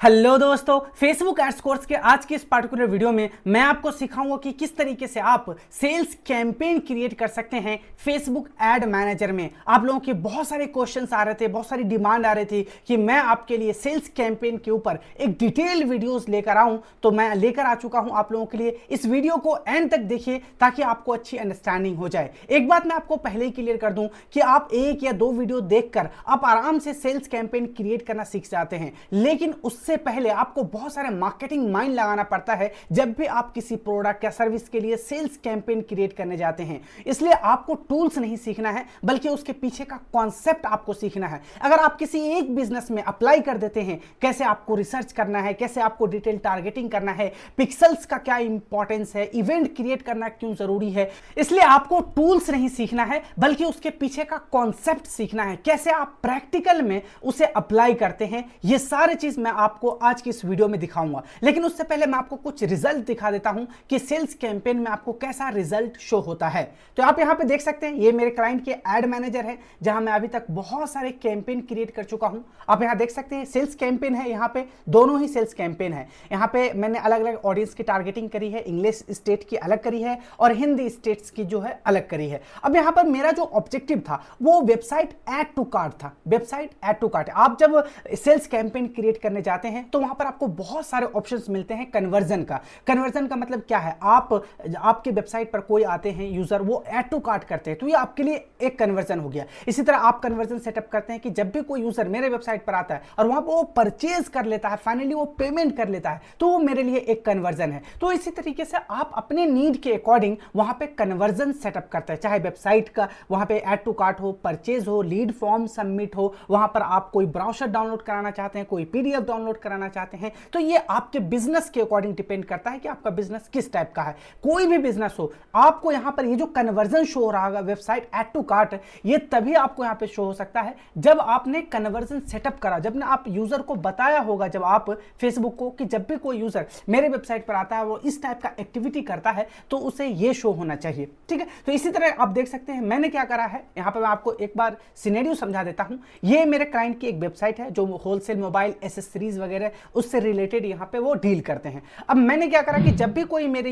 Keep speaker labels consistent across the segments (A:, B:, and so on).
A: Hello दोस्तों, Facebook ads course के आज के इस पार्टिकुलर वीडियो में मैं आपको सिखाऊंगा कि किस तरीके से आप सेल्स कैंपेन क्रिएट कर सकते हैं फेसबुक एड मैनेजर में। आप लोगों के बहुत सारे क्वेश्चंस आ रहे थे, बहुत सारी डिमांड आ रही थी कि मैं आपके लिए सेल्स कैंपेन के ऊपर एक डिटेल वीडियोस लेकर आऊं, तो मैं लेकर आ चुका हूं आप लोगों के लिए। इस वीडियो को एंड तक देखिए ताकि आपको अच्छी अंडरस्टैंडिंग हो जाए। एक बात मैं आपको पहले ही क्लियर कर दूं कि आप एक या दो वीडियो देखकर आप आराम से सेल्स कैंपेन क्रिएट करना सीख जाते हैं, लेकिन उससे पहले आपको बहुत सारे मार्केटिंग माइंड लगाना पड़ता है जब भी आप किसी प्रोडक्ट या सर्विस के लिए सेल्स कैंपेन क्रिएट करने जाते हैं। इसलिए आपको टूल्स नहीं सीखना है बल्कि उसके पीछे का कॉन्सेप्ट आपको सीखना है। अगर आप किसी एक बिजनेस में अप्लाई कर देते हैं, कैसे आपको रिसर्च करना है, कैसे आपको डिटेल टारगेटिंग करना है, पिक्सल्स का क्या इंपॉर्टेंस है, इवेंट क्रिएट करना क्यों जरूरी है, इसलिए आपको टूल्स नहीं सीखना है बल्कि उसके पीछे का कॉन्सेप्ट सीखना है, कैसे आप प्रैक्टिकल में उसे अप्लाई करते हैं। ये सारी चीज मैं आपको आज की इस वीडियो में दिखाऊंगा। लेकिन उससे पहले मैं आपको कुछ रिजल्ट दिखा देता हूं कि सेल्स कैंपेन में आपको कैसा रिजल्ट शो होता है। तो आप यहां पे देख सकते हैं, ये मेरे क्लाइंट के एड मैनेजर है जहां मैं अभी तक बहुत सारे कैंपेन क्रिएट कर चुका हूं। आप यहां देख सकते हैं सेल्स कैंपेन है, यहां पे दोनों ही सेल्स कैंपेन है। यहां पे मैंने अलग अलग ऑडियंस की टारगेटिंग करी है, इंग्लिश स्टेट की अलग करी है और हिंदी स्टेट्स की जो है अलग करी है। अब यहां पर मेरा जो ऑब्जेक्टिव था वो वेबसाइट ऐड टू कार्ट था। वेबसाइट ऐड टू कार्ट, आप जब सेल्स कैंपेन क्रिएट करने जाते हैं तो वहां पर आपको बहुत सारे ऑप्शंस मिलते हैं कन्वर्जन का। कन्वर्जन का मतलब क्या है, आपके वेबसाइट पर कोई आते हैं यूजर, वो ऐड टू कार्ट करते हैं, तो ये आपके लिए एक कन्वर्जन हो गया। इसी तरह आप कन्वर्जन सेटअप करते हैं कि जब भी कोई यूजर मेरे वेबसाइट पर आता है और वहां पर वो परचेज कर लेता है, फाइनली वो पेमेंट कर लेता है, तो वो मेरे लिए एक कन्वर्जन है। तो इसी तरीके से आप अपने नीड के अकॉर्डिंग वहां पे कन्वर्जन सेटअप करते हैं, चाहे वेबसाइट का वहां पे ऐड टू कार्ट हो, परचेज हो, लीड फॉर्म सबमिट हो, वहां पर आप कोई ब्राउज़र डाउनलोड कराना चाहते हैं, कोई पीडीएफ डाउनलोड कराना चाहते हैं, तो ये आपके बिजनेस के अकॉर्डिंग डिपेंड करता है कि आपका बिजनेस किस टाइप का है। कोई भी बिजनेस हो, आपको यहां पर ये जो कन्वर्जन शो हो रहा है वेबसाइट ऐड टू कार्ट, ये तभी आपको यहां पे शो हो सकता है जब आपने कन्वर्जन सेटअप करा, जब ने आप यूजर को बताया होगा, जब आप फेसबुक को कि जब भी कोई यूजर मेरे वेबसाइट पर आता है वो इस टाइप का एक्टिविटी करता है तो उसे ये शो होना चाहिए। ठीक है, तो इसी तरह आप देख सकते हैं मैंने क्या करा है। यहां पर मैं आपको एक बार सिनेरियो समझा देता हूं। ये मेरे क्लाइंट की एक वेबसाइट है जो होलसेल मोबाइल एसेसरीज वगैरह उससे रिलेटेड यहां पे वो डील करते हैं। अब मैंने क्या करा कि जब भी कोई मेरे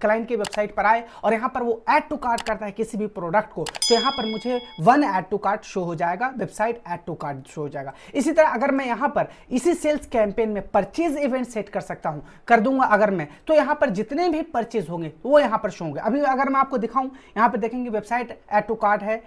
A: क्लाइंट की वेबसाइट पर आए और यहां पर वो ऐड टू कार्ट करता है किसी भी प्रोडक्ट को, तो यहां पर मुझे one add to cart show हो जाएगा, website add to cart show हो जाएगा। इसी तरह अगर मैं यहां पर इसी सेल्स कैंपेन में परचेज इवेंट सेट कर सकता हूं, कर दूंगा अगर मैं, तो यहां पर जितने भी परचेज होंगे वो यहां पर शो होंगे। अभी अगर मैं आपको दिखाऊं, यहां पर देखेंगे वेबसाइट ऐड टू कार्ट है,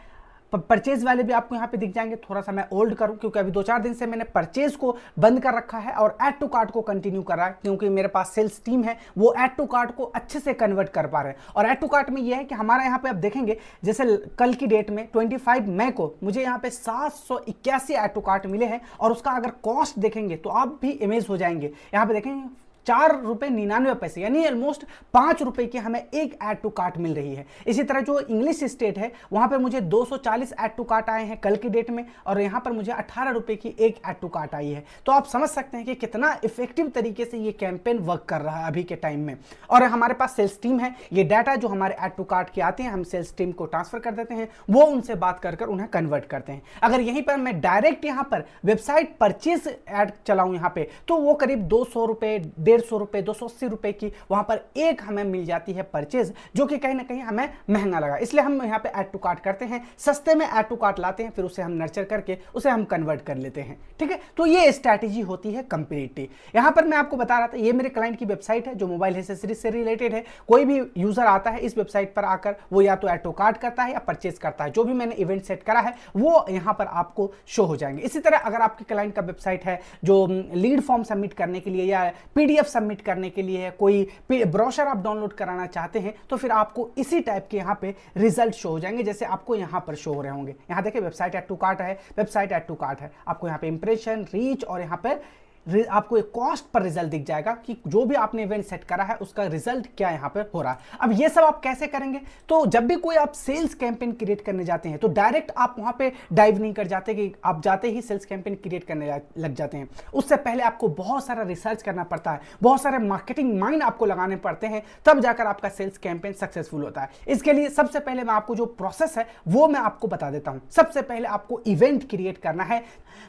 A: परचेज वाले भी आपको यहां पे दिख जाएंगे। थोड़ा सा मैं होल्ड करूं क्योंकि अभी 2-4 दिन से मैंने परचेज को बंद कर रखा है और ऐड टू कार्ट को कंटिन्यू कर रहा है, क्योंकि मेरे पास सेल्स टीम है वो ऐड टू कार्ट को अच्छे से कन्वर्ट कर पा रहे हैं। और ऐड टू कार्ट में ये है कि हमारा यहां पे आप देखेंगे जैसे कल की डेट में 25 मई को मुझे यहां पे 781 ऐड टू कार्ट मिले हैं और उसका अगर कॉस्ट देखेंगे तो आप भी इमेज हो जाएंगे। यहां पे देखेंगे ₹4.99, यानी ऑलमोस्ट ₹5 की हमें एक ऐड टू कार्ट मिल रही है। इसी तरह जो इंग्लिश स्टेट है वहां पे मुझे 240 ऐड टू कार्ट आए हैं कल की डेट में और यहां पर मुझे ₹18 की एक ऐड टू कार्ट आई है। तो आप समझ सकते हैं कि कितना इफेक्टिव तरीके से ये कैंपेन वर्क कर रहा है अभी के टाइम में। और हमारे पास सेल्स टीम है, ये डाटा जो हमारे ऐड टू कार्ट के आते हैं हम सेल्स टीम को ट्रांसफर कर देते हैं, वो उनसे बात कर उन्हें कन्वर्ट करते हैं। अगर यहीं पर मैं डायरेक्ट यहां पर वेबसाइट परचेज ऐड चलाऊं यहां पे, तो वो करीब ₹200, ₹150, ₹280 की वहां पर एक हमें मिल जाती है परचेज, जो कि कहीं ना कहीं हमें महंगा लगा। इसलिए हम यहां पे ऐड टू कार्ट करते हैं, सस्ते में ऐड टू कार्ट लाते हैं, फिर उसे हम नर्चर करके उसे हम कन्वर्ट कर लेते हैं। ठीक है, तो ये स्ट्रैटेजी होती है कंप्लीटली। यहां पर मैं आपको बता रहा था ये मेरे क्लाइंट की वेबसाइट है जो मोबाइल एसेसरीज से रिलेटेड है। कोई भी यूजर आता है इस वेबसाइट पर आकर वो या तो ऐड टू कार्ट करता है या परचेज करता है, जो भी मैंने इवेंट सेट करा है वो यहां पर आपको शो हो जाएंगे। इसी तरह अगर आपके क्लाइंट का वेबसाइट है जो लीड फॉर्म सबमिट करने के लिए या पीडीएफ सबमिट करने के लिए है, कोई ब्रोशर आप डाउनलोड कराना चाहते हैं, तो फिर आपको इसी टाइप के यहाँ पे रिजल्ट शो हो जाएंगे जैसे आपको यहाँ पर शो हो रहे होंगे। यहाँ देखिए वेबसाइट ऐड टू कार्ट है, वेबसाइट ऐड टू कार्ट है, आपको यहाँ पे इंप्रेशन, रीच और यहाँ पे आपको एक कॉस्ट पर रिजल्ट दिख जाएगा कि जो भी आपने इवेंट सेट करा है उसका रिजल्ट क्या यहां पर हो रहा है। अब ये सब आप कैसे करेंगे, तो जब भी कोई आप सेल्स कैंपेन क्रिएट करने जाते हैं तो डायरेक्ट आप वहां पे डाइव नहीं कर जाते कि आप जाते ही सेल्स कैंपेन क्रिएट करने लग जाते हैं। उससे पहले आपको बहुत सारा रिसर्च करना पड़ता है, बहुत सारे मार्केटिंग माइंड आपको लगाने पड़ते हैं, तब जाकर आपका सेल्स कैंपेन सक्सेसफुल होता है। इसके लिए सबसे पहले मैं आपको जो प्रोसेस है वो मैं आपको बता देता हूं। सबसे पहले आपको इवेंट क्रिएट करना है।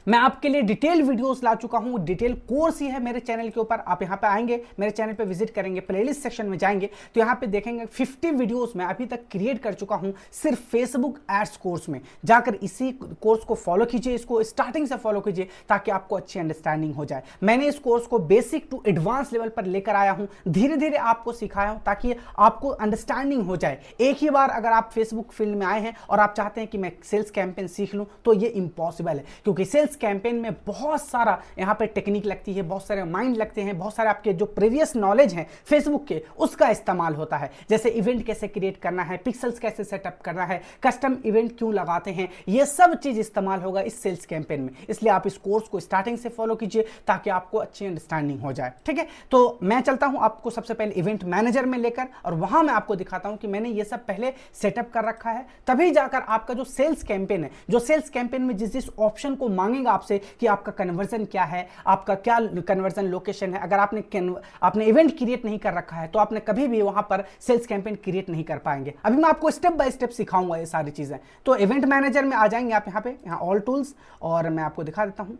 A: मैं आपके लिए डिटेल वीडियोस ला चुका हूं, डिटेल कोर्स ही है मेरे चैनल के ऊपर। आप यहाँ पे आएंगे, मेरे चैनल पे विजिट करेंगे, प्लेलिस्ट सेक्शन में जाएंगे तो यहाँ पे देखेंगे 50 वीडियोस मैं अभी तक क्रिएट कर चुका हूँ सिर्फ फेसबुक एड्स कोर्स में। जाकर इसी कोर्स को फॉलो कीजिए, इसको स्टार्टिंग से फॉलो कीजिए ताकि आपको अच्छी अंडरस्टैंडिंग हो जाए। मैंने इस कोर्स को बेसिक टू एडवांस लेवल पर लेकर आया हूँ, धीरे धीरे आपको सिखाया हूँ ताकि आपको अंडरस्टैंडिंग हो जाए। एक ही बार अगर आप फेसबुक फील्ड में आए हैं और आप चाहते हैं कि मैं सेल्स कैंपेन सीख लूं तो ये इम्पॉसिबल है, क्योंकि सेल्स कैंपेन में बहुत सारा यहाँ पे टेक्निक लगती है, बहुत सारे माइंड लगते हैं, बहुत सारे आपके जो प्रीवियस नॉलेज है फेसबुक के उसका इस्तेमाल होता है। जैसे इवेंट कैसे क्रिएट करना है, पिक्सल्स कैसे सेटअप करना है, कस्टम इवेंट क्यों लगाते हैं, ये सब चीज इस्तेमाल होगा इस सेल्स कैंपेन में। इसलिए आप इस कोर्स को स्टार्टिंग से फॉलो कीजिए ताकि आपको अच्छी अंडरस्टैंडिंग हो जाए। ठीक है, तो मैं चलता हूं आपको सबसे पहले इवेंट मैनेजर में लेकर और वहां मैं आपको दिखाता हूं कि मैंने ये सब पहले सेटअप कर रखा है, तभी जाकर आपका जो सेल्स कैंपेन है, जो सेल्स कैंपेन में जिस जिस ऑप्शन को मांगेगा आपसे कि आपका कन्वर्जन क्या है, आपका क्या कन्वर्जन लोकेशन है, अगर आपने इवेंट क्रिएट नहीं कर रखा है तो आपने कभी भी वहां पर सेल्स कैंपेन क्रिएट नहीं कर पाएंगे। अभी मैं आपको स्टेप बाय स्टेप सिखाऊंगा ये सारी चीजें। तो इवेंट मैनेजर में आ जाएंगे आप यहाँ ऑल टूल्स और मैं आपको दिखा देता हूं,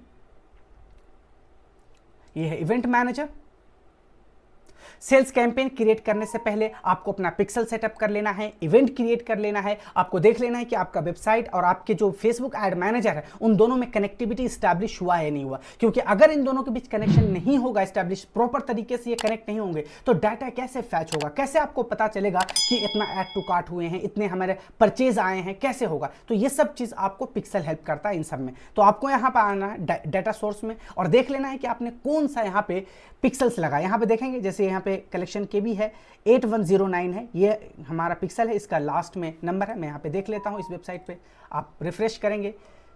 A: ये है event manager. Sales campaign create करने से पहले आपको अपना पिक्सल सेटअप कर लेना है, इवेंट क्रिएट कर लेना है, आपको देख लेना है कि आपका वेबसाइट और आपके जो फेसबुक एड मैनेजर है उन दोनों में कनेक्टिविटी स्टैब्लिश हुआ है नहीं हुआ। क्योंकि अगर इन दोनों के बीच कनेक्शन नहीं होगा स्टैब्लिश, प्रॉपर तरीके से ये कनेक्ट नहीं होंगे तो डाटा कैसे फैच होगा, कैसे आपको पता चलेगा कि इतना ऐड टू कार्ट हुए हैं, इतने हमारे परचेज आए हैं, कैसे होगा। तो ये सब चीज आपको पिक्सल हेल्प करता है इन सब में। तो आपको यहाँ पर आना है डाटा सोर्स में और देख लेना है कि आपने कौन सा यहाँ पे पिक्सल्स लगाया। यहाँ पे देखेंगे जैसे यहाँ पे कलेक्शन के भी है 8109 है, ये हमारा पिक्सल है, इसका लास्ट में नंबर है। मैं यहाँ पे देख लेता हूँ, इस वेबसाइट पे आप रिफ्रेश करेंगे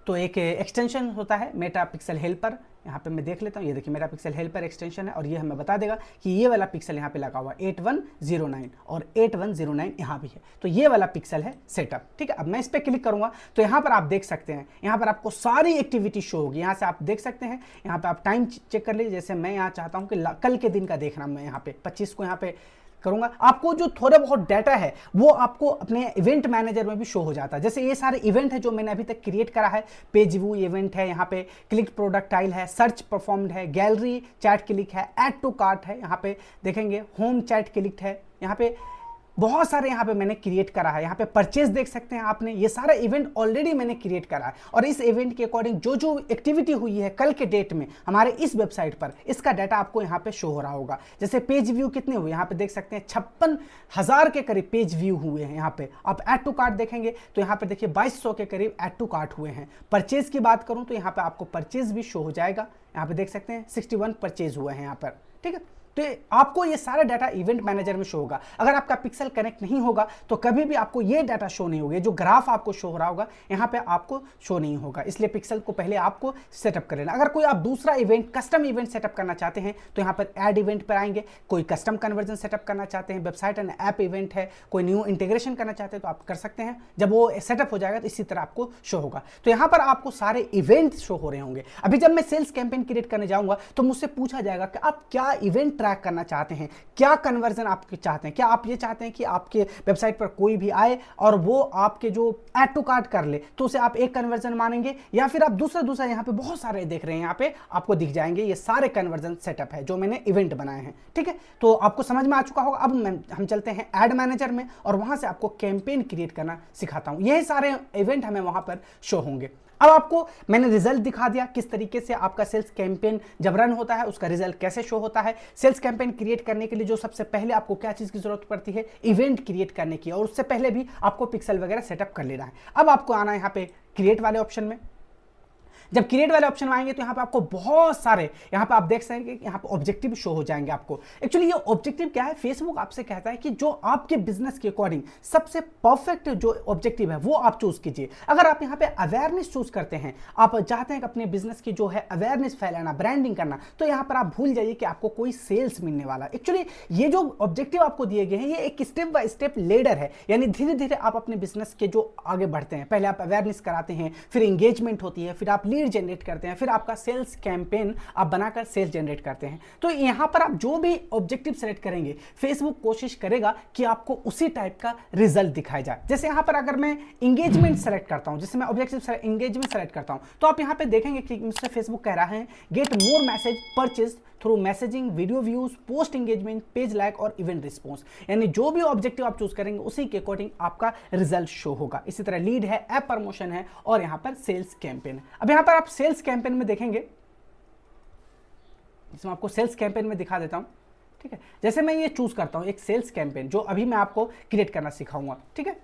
A: तो एक एक्सटेंशन होता है मेटा पिक्सल हेल्पर, यहाँ पे मैं देख लेता हूँ, ये देखिए मेटा पिक्सल हेल्पर एक्सटेंशन है और ये हमें बता देगा कि ये वाला पिक्सल यहाँ पे लगा हुआ 8109 और 8109 यहाँ भी है, तो ये वाला पिक्सल है सेटअप। ठीक है, अब मैं इस पर क्लिक करूंगा तो यहाँ पर आप देख सकते हैं, यहाँ पर आपको सारी एक्टिविटी शो होगी। यहाँ से आप देख सकते हैं, यहाँ पे आप टाइम चेक कर लीजिए। जैसे मैं यहाँ चाहता हूँ कि कल के दिन का देख रहा हूँ, मैं यहाँ पे 25 को यहाँ पे करूंगा। आपको जो थोड़ा बहुत डाटा है वो आपको अपने इवेंट मैनेजर में भी शो हो जाता है। जैसे ये सारे इवेंट है जो मैंने अभी तक क्रिएट करा है, पेज व्यू इवेंट है, यहाँ पे क्लिक प्रोडक्ट टाइल है, सर्च परफॉर्म्ड है, गैलरी चैट क्लिक है, ऐड टू कार्ट है, यहाँ पे देखेंगे होम चैट क्लिक है, यहाँ पे बहुत सारे यहाँ पे मैंने क्रिएट करा है। यहाँ पे परचेज देख सकते हैं आपने, ये सारा इवेंट ऑलरेडी मैंने क्रिएट करा है और इस इवेंट के अकॉर्डिंग जो जो एक्टिविटी हुई है कल के डेट में हमारे इस वेबसाइट पर, इसका डाटा आपको यहाँ पे शो हो रहा होगा। जैसे पेज व्यू कितने हुए, यहाँ पे देख सकते हैं 56,000 के करीब पेज व्यू हुए हैं। यहाँ पे आप ऐड टू कार्ट देखेंगे तो यहाँ पे देखिए 2200 के करीब ऐड टू कार्ट हुए हैं। परचेज की बात करूँ तो यहाँ पे आपको परचेज भी शो हो जाएगा, यहाँ पे देख सकते हैं 61 परचेज हुए हैं यहाँ पर। ठीक है, तो आपको ये सारा डाटा इवेंट मैनेजर में शो होगा। अगर आपका पिक्सल कनेक्ट नहीं होगा तो कभी भी आपको ये डाटा शो नहीं होगा, जो ग्राफ आपको शो हो रहा होगा यहाँ पे आपको शो नहीं होगा। इसलिए पिक्सल को पहले आपको सेटअप कर लेना। अगर कोई आप दूसरा इवेंट, कस्टम इवेंट सेटअप करना चाहते हैं तो यहाँ पर ऐड इवेंट पर आएंगे। कोई कस्टम कन्वर्जन सेटअप करना चाहते हैं, वेबसाइट एंड ऐप इवेंट है, कोई न्यू इंटीग्रेशन करना चाहते हैं तो आप कर सकते हैं। जब वो सेटअप हो जाएगा तो इसी तरह आपको शो होगा। तो यहाँ पर आपको सारे इवेंट शो हो रहे होंगे। अभी जब मैं सेल्स कैंपेन क्रिएट करने जाऊंगा तो मुझसे पूछा जाएगा कि आप क्या इवेंट ट्रैक करना चाहते हैं, क्या कन्वर्जन आप चाहते हैं, क्या आप ये चाहते हैं कि आपके वेबसाइट पर कोई भी आए और वो आपके जो ऐड टू कार्ट कर ले तो उसे आप एक कन्वर्जन मानेंगे, या फिर आप दूसरा यहाँ पे बहुत सारे देख रहे हैं, यहाँ पे आपको दिख जाएंगे ये सारे कन्वर्जन सेटअप है जो मैंने इवेंट बनाए हैं। ठीक है, तो आपको समझ में आ चुका होगा। अब हम चलते हैं ऐड मैनेजर में और वहां से आपको कैंपेन क्रिएट करना सिखाता हूं। यही सारे इवेंट हमें वहां पर शो होंगे। अब आपको मैंने रिजल्ट दिखा दिया किस तरीके से आपका सेल्स कैंपेन जब रन होता है उसका रिजल्ट कैसे शो होता है। सेल्स कैंपेन क्रिएट करने के लिए जो सबसे पहले आपको क्या चीज की जरूरत पड़ती है, इवेंट क्रिएट करने की, और उससे पहले भी आपको पिक्सल वगैरह सेटअप कर लेना है। अब आपको आना है यहाँ पे क्रिएट वाले ऑप्शन में। जब क्रिएट वाले ऑप्शन में आएंगे तो यहाँ पे आपको बहुत सारे, यहाँ पे आप देख सकेंगे यहाँ पे ऑब्जेक्टिव शो हो जाएंगे आपको। एक्चुअली ये ऑब्जेक्टिव क्या है, फेसबुक आपसे कहता है कि जो आपके बिजनेस के अकॉर्डिंग सबसे परफेक्ट जो ऑब्जेक्टिव है वो आप चूज कीजिए। अगर आप यहाँ पे अवेयरनेस चूज करते हैं, आप चाहते हैं कि अपने बिजनेस की जो है अवेयरनेस फैलाना, ब्रांडिंग करना, तो यहाँ पर आप भूल जाइए कि आपको कोई सेल्स मिलने वाला। एक्चुअली ये जो ऑब्जेक्टिव आपको दिए गए हैं ये एक स्टेप बाय स्टेप लेडर है, यानी धीरे धीरे आप अपने बिजनेस के जो आगे बढ़ते हैं। पहले आप अवेयरनेस कराते हैं, फिर एंगेजमेंट होती है, फिर आप लीड लीड जनरेट करते हैं, फिर आपका सेल्स कैंपेन आप बनाकर सेल्स जनरेट करते हैं। तो यहाँ पर आप जो भी ऑब्जेक्टिव सेलेक्ट करेंगे फेसबुक कोशिश करेगा कि आपको उसी टाइप का रिजल्ट दिखाया जाए। जैसे यहाँ पर अगर मैं इंगेजमेंट सेलेक्ट करता हूँ, जैसे मैं ऑब्जेक्टिव इंगेजमेंट सेलेक्ट करता हूँ, तो आप यहाँ पे देखेंगे कि मिस्टर फेसबुक कह रहा है get more message purchase through messaging, video views, post engagement, page like और इवेंट रिस्पॉन्स। यानी जो भी ऑब्जेक्टिव आप चूज करेंगे उसी के अकॉर्डिंग आपका रिजल्ट शो होगा। इसी तरह लीड है, ऐप प्रमोशन है और यहाँ पर सेल्स कैंपेन है। अब यहाँ पर आप सेल्स कैंपेन में देखेंगे, इसमें आपको सेल्स कैंपेन में दिखा देता हूँ। ठीक है, जैसे मैं ये चूज करता हूँ एक सेल्स कैंपेन जो अभी मैं आपको क्रिएट करना सिखाऊंगा। ठीक है,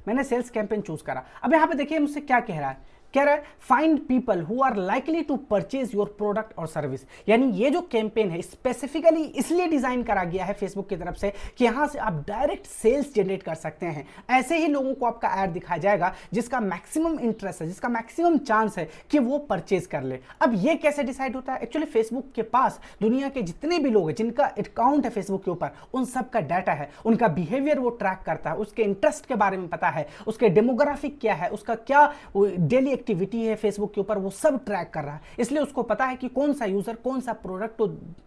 A: मैंने सेल्स कैंपेन चूज करा। अब यहाँ पे देखिए मुझसे क्या कह रहा है, कह रहा है find people who are likely to purchase your product और सर्विस। यानी ये जो कैंपेन है स्पेसिफिकली इसलिए डिजाइन करा गया है फेसबुक की तरफ से कि यहां से आप डायरेक्ट सेल्स जनरेट कर सकते हैं। ऐसे ही लोगों को आपका ऐड दिखाया जाएगा जिसका मैक्सिमम इंटरेस्ट है, जिसका मैक्सिमम चांस है कि वो परचेज कर ले। अब ये कैसे डिसाइड होता है? एक्चुअली फेसबुक के पास दुनिया के जितने भी लोग हैं जिनका अकाउंट है फेसबुक के ऊपर, उन सब का डाटा है, उनका बिहेवियर वो ट्रैक करता है, उसके इंटरेस्ट के बारे में पता है, उसके डेमोग्राफिक क्या है, उसका क्या डेली एक्टिविटी है फेसबुक के ऊपर, वो सब ट्रैक कर रहा है। इसलिए उसको पता है कि कौन सा यूजर कौन सा प्रोडक्ट तो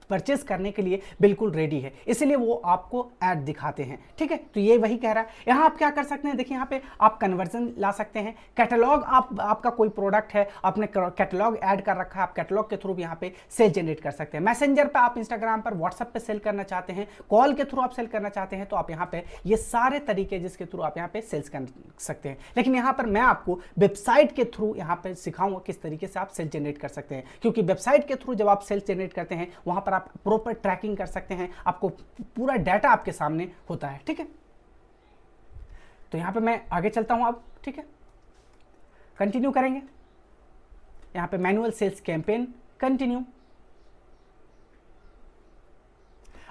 A: परचेस करने के लिए बिल्कुल रेडी है, इसलिए वो आपको ऐड दिखाते हैं। ठीक है, तो ये वही कह रहा है। यहां आप क्या कर सकते हैं, देखिए यहां पे आप कन्वर्जन ला सकते हैं। कैटलॉग आपका कोई प्रोडक्ट है, आपने कैटलॉग ऐड कर रखा है, आप कैटलॉग के थ्रू यहां पे सेल जनरेट कर सकते हैं। मैसेंजर पे आप इंस्टाग्राम पर, व्हाट्सएप पे सेल करना चाहते हैं, कॉल के थ्रू आप सेल करना चाहते हैं, तो आप यहां पे ये सारे तरीके जिसके थ्रू आप यहां पे सेल्स कर सकते हैं। लेकिन यहां पर मैं आपको वेबसाइट के थ्रू यहां पे सिखाऊंगा किस तरीके से आप सेल जनरेट कर सकते हैं, क्योंकि वेबसाइट के थ्रू जब आप सेल जनरेट करते हैं वहां पर आप प्रॉपर ट्रैकिंग कर सकते हैं, आपको पूरा डाटा आपके सामने होता है। ठीक है, तो यहां पे मैं आगे चलता हूं अब। ठीक है, कंटिन्यू करेंगे। यहां पे मैनुअल सेल्स कैंपेन कंटिन्यू।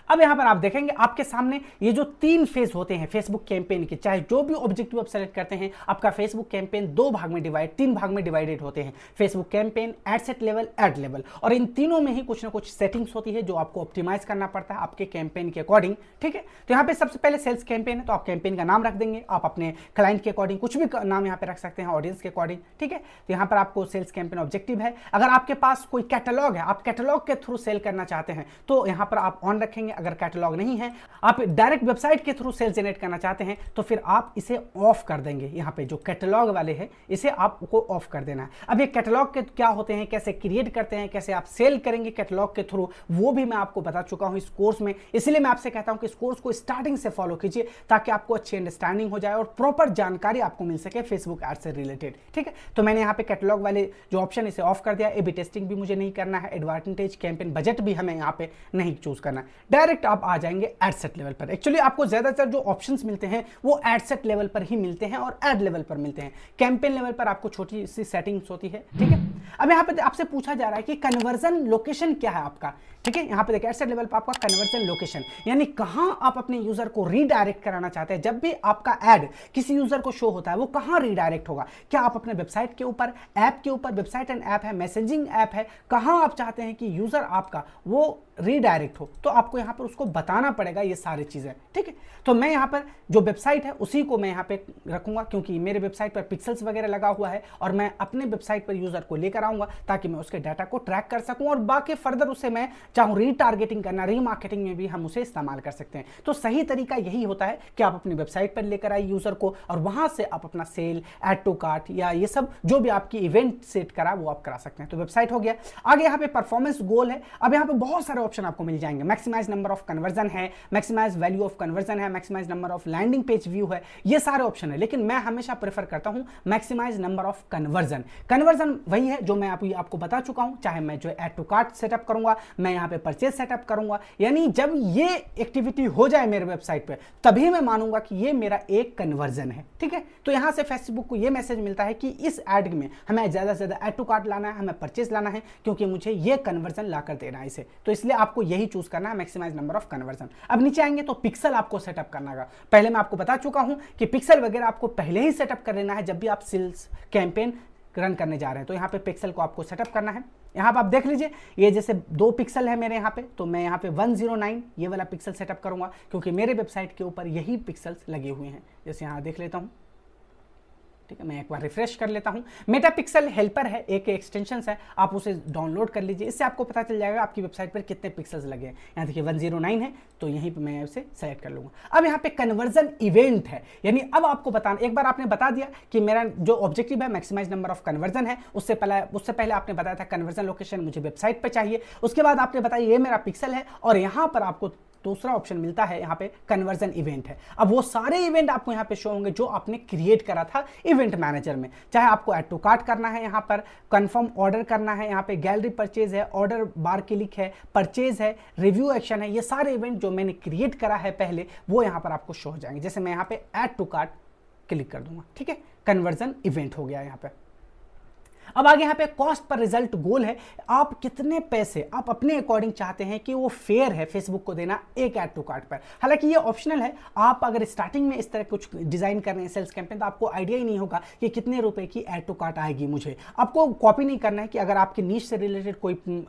A: अब यहां पर आप देखेंगे आपके सामने ये जो 3 फेज होते हैं फेसबुक कैंपेन के, चाहे जो भी ऑब्जेक्टिव आप सेलेक्ट करते हैं, आपका फेसबुक कैंपेन 3 भाग में डिवाइडेड होते हैं। Facebook campaign, ad set level, ad level, और इन तीनों में ही कुछ ना कुछ सेटिंग्स होती है जो आपको ऑप्टिमाइज करना पड़ता है आपके कैंपेन के अकॉर्डिंग। ठीक है, तो यहाँ पे सबसे पहले सेल्स कैंपेन है, तो आप कैंपेन का नाम रख देंगे, आप अपने क्लाइंट के अकॉर्डिंग कुछ भी नाम यहाँ पे रख सकते हैं, ऑडियंस के अकॉर्डिंग। ठीक है, तो यहाँ पर आपको सेल्स कैंपेन ऑब्जेक्टिव है। अगर आपके पास कोई कैटलॉग है, आप कैटलॉग के थ्रू सेल करना चाहते हैं, तो यहाँ पर आप ऑन रखेंगे। अगर कैटलॉग नहीं है, आप डायरेक्ट वेबसाइट के थ्रू सेल जनरेट करना चाहते हैं, तो फिर आप इसे ऑफ कर देंगे। यहाँ पे जो कैटलॉग वाले हैं इसे आपको ऑफ कर देना है। अब ये कैटलॉग के क्या होते हैं, कैसे क्रिएट करते हैं, कैसे आप सेल करेंगे कैटलॉग के थ्रू, वो भी मैं आपको बता चुका हूं इस कोर्स में। इसलिए मैं आपसे कहता हूं कि इस कोर्स को स्टार्टिंग से फॉलो कीजिए ताकि आपको अच्छी अंडरस्टैंडिंग हो जाए और प्रॉपर जानकारी आपको मिल सके फेसबुक एड से रिलेटेड। ठीक है, तो मैंने यहाँ पे कैटलॉग वाले जो ऑप्शन इसे ऑफ कर दिया। ए बी टेस्टिंग भी मुझे नहीं करना है, एडवांटेज कैंपेन बजट भी हमें यहाँ पे नहीं चूज करना है। डायरेक्ट आप आ जाएंगे एड सेट लेवल पर। एक्चुअली आपको ज्यादातर जो ऑप्शंस मिलते हैं वो एड सेट लेवल पर ही मिलते हैं और एड लेवल पर मिलते हैं। कैंपेन लेवल पर आपको छोटी सी सेटिंग्स होती है। ठीक है, अब यहाँ पे आपसे पूछा जा रहा है कि कन्वर्जन लोकेशन क्या है आपका। ठीक है, यहाँ पे देखिए एड सेट लेवल पर आपका कन्वर्जन लोकेशन, यानी कहां आप अपने यूजर को रीडायरेक्ट कराना चाहते हैं। जब भी आपका ऐड किसी यूजर को शो होता है वो कहां रीडायरेक्ट होगा, क्या आप अपने वेबसाइट के ऊपर, ऐप के ऊपर, वेबसाइट एंड ऐप है, मैसेजिंग ऐप है, कहां आप चाहते हैं कि यूजर आपका वो रीडायरेक्ट हो, तो आपको यहाँ पर उसको बताना पड़ेगा ये सारी चीजें। ठीक है, तो मैं यहाँ पर जो वेबसाइट है उसी को मैं यहाँ पे रखूंगा, क्योंकि मेरे वेबसाइट पर पिक्सल्स वगैरह लगा हुआ है और मैं अपने वेबसाइट पर यूजर को लेकर आऊंगा ताकि मैं उसके डाटा को ट्रैक कर सकूं और बाकी फर्दर उसे मैं चाहूं रीटारगेटिंग करना, रीमार्केटिंग में भी हम उसे इस्तेमाल कर सकते हैं। तो सही तरीका यही होता है कि आप अपनी वेबसाइट पर लेकर आए यूजर को और वहां से आप अपना सेल, ऐड टू कार्ट या ये सब जो भी आपकी इवेंट सेट करा वो आप करा सकते हैं। तो वेबसाइट हो गया। आगे यहाँ पे परफॉर्मेंस गोल है। अब यहाँ पे बहुत सारे ऑप्शन आपको मिल जाएंगे। मैक्सिमाइज नंबर ऑफ कन्वर्जन है, मैक्सिमाइज वैल्यू ऑफ कन्वर्जन है, maximise number of landing page view है, ये सारे ऑप्शन है। लेकिन मैं हमेशा प्रेफर करता हूं maximise number of conversion. Conversion वही है जो मैं आपको बता चुका हूं, चाहे मैं जो ऐड टू कार्ट सेटअप करूंगा, मैं यहां पे परचेज सेटअप करूंगा, यानी जब ये एक्टिविटी हो जाए मेरे वेबसाइट पे तभी मैं मानूंगा कि ये मेरा एक कन्वर्जन है। ठीक है, तो यहां से फेसबुक को ये मैसेज मिलता है कि इस ऐड में हमें ज्यादा से ज्यादा ऐड टू कार्ट लाना है, हमें परचेज लाना है, क्योंकि मुझे ये कन्वर्जन लाकर देना है इसे। तो इसलिए आपको यही चूज करना है, मैक्सिमाइज नंबर ऑफ कन्वर्जन। अब नीचे आएंगे तो पिक्सल आपको सेटअप करना है। पहले मैं आपको बता चुका हूं कि पिक्सल वगैरह आपको पहले ही सेटअप कर लेना है जब भी आप सेल्स कैंपेन रन करने जा रहे हैं। तो यहाँ पे पिक्सल को आपको सेटअप करना है। यहाँ पे आप देख लीजिए ये जैसे 2 पिक्सल है मेरे यहाँ पे, तो मैं यहाँ पे 109 ये वाला पिक्सल सेटअप करूंगा, क्योंकि मेरे वेबसाइट के ऊपर यही पिक्सल्स लगे हुए हैं। जैसे यहाँ देख लेता हूँ, ठीक है, मैं एक बार रिफ्रेश कर लेता हूं। मेटापिक्सल हेल्पर है, एक एक्सटेंशन है, आप उसे डाउनलोड कर लीजिए। इससे आपको पता चल जाएगा आपकी वेबसाइट पर कितने पिक्सल्स लगे हैं। यहाँ देखिए 109 है, तो यहीं पे मैं उसे सेलेक्ट कर लूंगा। अब यहाँ पे कन्वर्जन इवेंट है, यानी अब आपको बताना, एक बार आपने बता दिया कि मेरा जो ऑब्जेक्टिव है मैक्सिमाइज नंबर ऑफ कन्वर्जन है, उससे पहले आपने बताया था कन्वर्जन लोकेशन मुझे वेबसाइट पर चाहिए। उसके बाद आपने बताया ये मेरा पिक्सल है, और यहाँ पर आपको दूसरा ऑप्शन मिलता है, यहाँ पे कन्वर्जन इवेंट है। अब वो सारे इवेंट आपको यहाँ पे शो होंगे जो आपने क्रिएट करा था इवेंट मैनेजर में। चाहे आपको ऐड टू कार्ट करना है, यहाँ पर कंफर्म ऑर्डर करना है, यहाँ पे गैलरी परचेज है, ऑर्डर बार क्लिक है, परचेज है, रिव्यू एक्शन है, ये सारे इवेंट जो मैंने क्रिएट करा है पहले वो यहाँ पर आपको शो हो जाएंगे। जैसे मैं यहाँ पे ऐड टू कार्ट क्लिक कर दूंगा, ठीक है, कन्वर्जन इवेंट हो गया यहाँ पे। अब आगे यहाँ पे कॉस्ट पर रिजल्ट गोल है, आप कितने पैसे आप अपने अकॉर्डिंग चाहते हैं कि वो फेयर है फेसबुक को देना एक ऐड टू कार्ट पर। हालांकि ये ऑप्शनल है, आप अगर स्टार्टिंग में इस तरह कुछ डिजाइन कर रहे हैं सेल्स कैंपेन, तो आपको आइडिया ही नहीं होगा कि कितने रुपए की ऐड टू कार्ट आएगी। मुझे आपको कॉपी नहीं करना है कि अगर आपके नीश से रिलेटेड कोई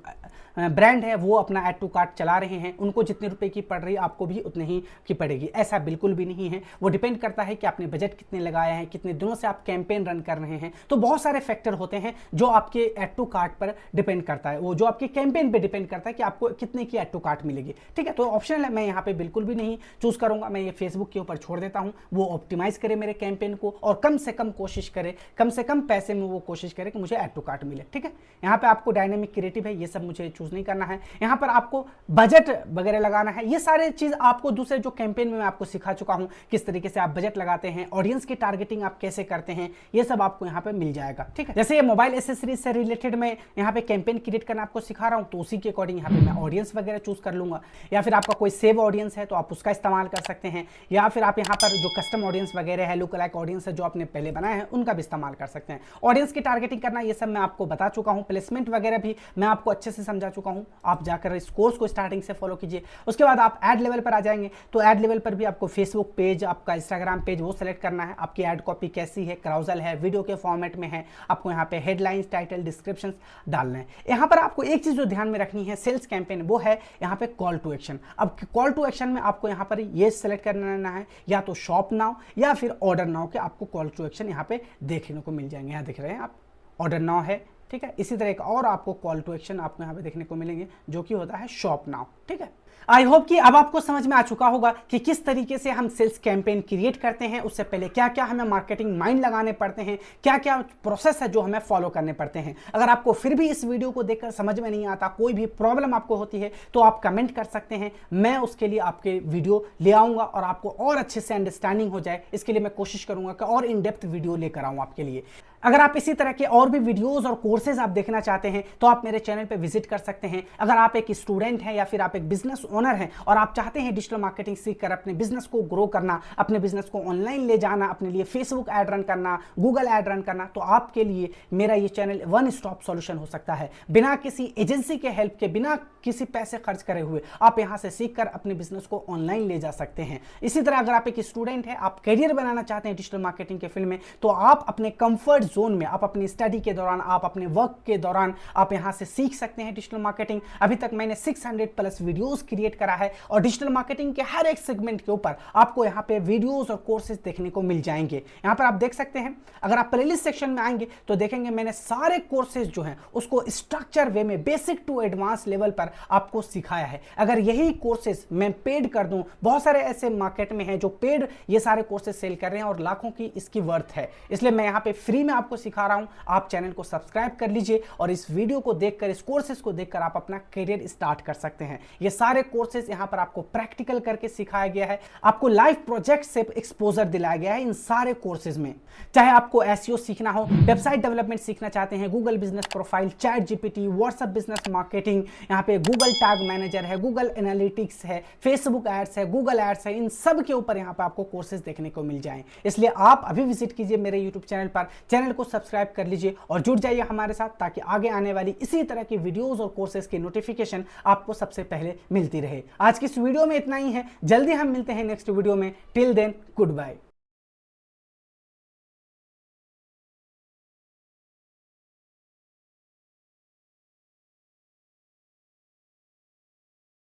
A: ब्रांड है वो अपना ऐड टू कार्ट चला रहे हैं, उनको जितने रुपए की पड़ रही है आपको भी उतने ही की पड़ेगी, ऐसा बिल्कुल भी नहीं है। वो डिपेंड करता है कि आपने बजट कितने लगाया है, कितने दिनों से आप कैंपेन रन कर रहे हैं, तो बहुत सारे फैक्टर होते हैं जो आपके ऐड टू कार्ट पर डिपेंड करता है, वो जो आपके कैंपेन पे डिपेंड करता है कि आपको कितने की ऐड टू कार्ट मिलेगी। ठीक है, तो ऑप्शनल है, मैं यहाँ पे बिल्कुल भी नहीं चूज करूंगा, मैं ये फेसबुक के ऊपर छोड़ देता हूं, वो ऑप्टिमाइज करे मेरे कैंपेन को और कम से कम कोशिश करे, कम से कम पैसे में वो कोशिश करे कि मुझे ऐड टू कार्ट मिले। ठीक है, यहाँ पे आपको डायनेमिक क्रिएटिव है, ये सब मुझे चूज नहीं करना है। यहाँ पर आपको बजट वगैरह लगाना है, ये सारे चीज आपको दूसरे जो कैंपेन में मैं आपको सिखा चुका हूं, किस तरीके से आप बजट लगाते हैं, ऑडियंस की टारगेटिंग आप कैसे करते हैं, ये सब आपको यहाँ पे मिल जाएगा। ठीक है, जैसे ये मोबाइल एसेसरीज से रिलेटेड मैं यहाँ पे कैंपेन क्रिएट करना आपको सिखा रहा हूँ, तो उसी के अकॉर्डिंग यहाँ पे मैं ऑडियंस वगैरह चूज कर लूंगा, या फिर आपका कोई सेव ऑडियंस है तो आप उसका इस्तेमाल कर सकते हैं, या फिर आप यहाँ पर जो कस्टम ऑडियंस वगैरह है, लुक लाइक ऑडियंस है जो आपने पहले बनाया है, उनका भी इस्तेमाल कर सकते हैं। ऑडियंस की टारगेटिंग करना ये सब मैं आपको बता चुका हूँ, प्लेसमेंट वगैरह भी मैं आपको अच्छे से समझा चुका हूँ, आप जाकर इस कोर्स को स्टार्टिंग से फॉलो कीजिए। उसके बाद आप ऐड लेवल पर आ जाएंगे, तो ऐड लेवल पर भी आपको फेसबुक पेज, आपका इंस्टाग्राम पेज वो सेलेक्ट करना है, आपकी ऐड कॉपी कैसी है, क्राउजल है, वीडियो के फॉर्मेट में है, आपको यहाँ पे हेडलाइंस, टाइटल, डिस्क्रिप्शन डालना है। यहाँ पर आपको एक चीज जो ध्यान में रखनी है सेल्स कैंपेन, वो है यहाँ पे कॉल टू एक्शन। अब कॉल टू एक्शन में आपको यहाँ पर ये सेलेक्ट करना है, या तो शॉप नाउ या फिर ऑर्डर नाउ के आपको कॉल टू एक्शन यहाँ पे देखने को मिल जाएंगे। यहाँ देख रहे हैं आप, ऑर्डर नाउ है, ठीक है। इसी तरह का और आपको कॉल टू एक्शन आपको यहाँ पे देखने को मिलेंगे जो कि होता है शॉप नाउ। ठीक है, आई होप कि अब आपको समझ में आ चुका होगा कि किस तरीके से हम सेल्स कैंपेन क्रिएट करते हैं, उससे पहले क्या क्या हमें मार्केटिंग माइंड लगाने पड़ते हैं, क्या क्या प्रोसेस है जो हमें फॉलो करने पड़ते हैं। अगर आपको फिर भी इस वीडियो को देखकर समझ में नहीं आता, कोई भी प्रॉब्लम आपको होती है, तो आप कमेंट कर सकते हैं, मैं उसके लिए आपके वीडियो ले आऊँगा और आपको और अच्छे से अंडरस्टैंडिंग हो जाए, इसके लिए मैं कोशिश करूँगा कि और इन डेप्थ वीडियो लेकर आऊँ आपके लिए। अगर आप इसी तरह के और भी वीडियोस और कोर्सेज आप देखना चाहते हैं तो आप मेरे चैनल पे विजिट कर सकते हैं। अगर आप एक स्टूडेंट हैं या फिर आप एक बिजनेस ओनर हैं और आप चाहते हैं डिजिटल मार्केटिंग सीखकर अपने बिजनेस को ग्रो करना, अपने बिजनेस को ऑनलाइन ले जाना, अपने लिए फेसबुक ऐड रन करना, गूगल ऐड रन करना, तो आपके लिए मेरा ये चैनल वन स्टॉप सॉल्यूशन हो सकता है। बिना किसी एजेंसी के हेल्प के, बिना किसी पैसे खर्च करे हुए आप यहाँ से सीखकर अपने बिजनेस को ऑनलाइन ले जा सकते हैं। इसी तरह अगर आप एक स्टूडेंट हैं, आप करियर बनाना चाहते हैं डिजिटल मार्केटिंग के फील्ड में, तो आप अपने कंफर्ट जोन में, आप अपनी स्टडी के दौरान, आप अपने वर्क के दौरान आप यहां से सीख सकते हैं डिजिटल मार्केटिंग। अभी तक मैंने 600 प्लस वीडियोस क्रिएट करा है और डिजिटल मार्केटिंग के हर एक सेगमेंट के ऊपर आपको यहां पे वीडियोस और कोर्सेज देखने को मिल जाएंगे। यहां पर आप देख सकते हैं, अगर आप प्लेलिस्ट सेक्शन में आएंगे तो देखेंगे मैंने सारे कोर्सेज जो हैं उसको स्ट्रक्चर वे में बेसिक टू एडवांस लेवल पर आपको सिखाया है। अगर यही कोर्सेज मैं पेड कर दूं, बहुत सारे ऐसे मार्केट में हैं जो पेड ये सारे कोर्सेज सेल कर रहे हैं और लाखों की इसकी वर्थ है, इसलिए मैं यहां पे फ्री में आपको सिखा रहा हूं। आप चैनल को सब्सक्राइब कर लीजिए और इस वीडियो को देखकर, इस कोर्सेज को देखकर आप अपना करियर स्टार्ट कर सकते हैं। ये सारे कोर्सेज यहां पर आपको प्रैक्टिकल करके सिखाया गया है, आपको लाइव प्रोजेक्ट से एक्सपोजर दिलाया गया है इन सारे कोर्सेज में। चाहे आपको एसईओ सीखना हो, वेबसाइट डेवलपमेंट सीखना चाहते हैं, Google business profile, chat GPT, WhatsApp business marketing, यहाँ पे गूगल टैग मैनेजर है, गूगल एनालिटिक्स है, फेसबुक एड्स है, गूगल एड्स है, इन सब के ऊपर यहाँ पे आपको कोर्सेज देखने को मिल जाएं। इसलिए आप अभी विजिट कीजिए मेरे यूट्यूब चैनल पर, चैनल को सब्सक्राइब कर लीजिए और जुड़ जाइए हमारे साथ, ताकि आगे आने वाली इसी तरह की वीडियोस और कोर्सेज की नोटिफिकेशन आपको सबसे पहले मिलती रहे। आज की इस वीडियो में इतना ही है, जल्दी हम मिलते हैं नेक्स्ट वीडियो में। Till then, good bye.